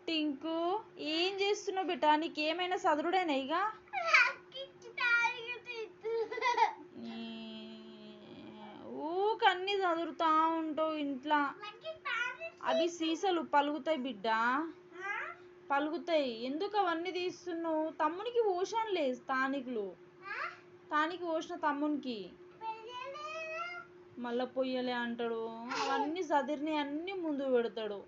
టింకు ఏం చేస్తున్నావు బిడ్డ? నీకేమైనా చదువుడేనా ఇక? ఊకన్నీ చదువుతా ఉంటావు ఇంట్లో. అవి సీసాలు పలుగుతాయి బిడ్డ, పలుగుతాయి. ఎందుకు అవన్నీ తీస్తున్నావు? తమ్మునికి పోషణ లేదు తానికులు, తానికి పోసిన తమ్మునికి మళ్ళా పొయ్యలే అంటాడు. అవన్నీ చదిరిని అన్నీ ముందు పెడతాడు.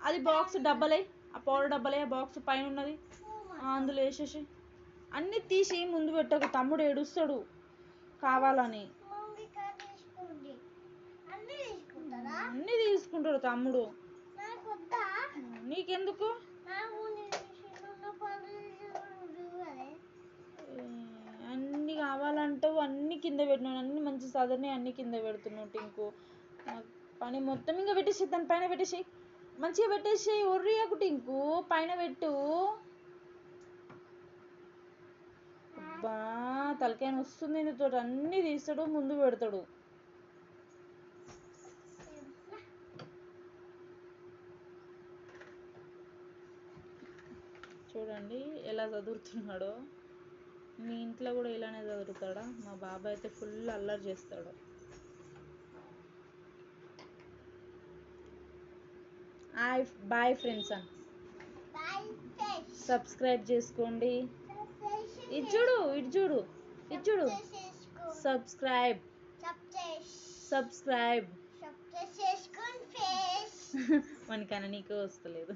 అది బాక్స్ డబ్బలే, ఆ పౌడర్ డబ్బలే, ఆ బాక్స్ పైన ఉన్నది అందులో వేసేసి అన్నీ తీసి ముందు పెట్టకు. తమ్ముడు ఏడుస్తాడు కావాలని. అన్నీ తీసుకుంటాడు తమ్ముడు. నీకెందుకు? అన్నీ కావాలంటావు, అన్నీ కింద పెట్టినావు. అన్నీ మంచి సదర్ని అన్నీ కింద పెడుతున్నావు టింకు. పని మొత్తం ఇంకా పెట్టేసి దాని పైన పెట్టేసి మంచిగా పెట్టేసి ఒర్రియకు టింకు. పైన పెట్టు. అబ్బా తలకాయ వస్తుంది నీతో. అన్నీ తీస్తాడు ముందు పెడతాడు. చూడండి ఎలా చదువుతున్నాడో. మీ ఇంట్లో కూడా ఇలానే చదువుతాడా? మా బాబాయ్ అయితే ఫుల్ అల్లరి చేస్తాడు. బాయ్ ఫ్రెండ్స్ అని సబ్స్క్రైబ్ చేసుకోండి. ఇది చూడు, ఇటు చూడు, ఇటు చూడు. సబ్స్క్రైబ్ సబ్స్క్రైబ్ మనకన్నా నీకే వస్తలేదు.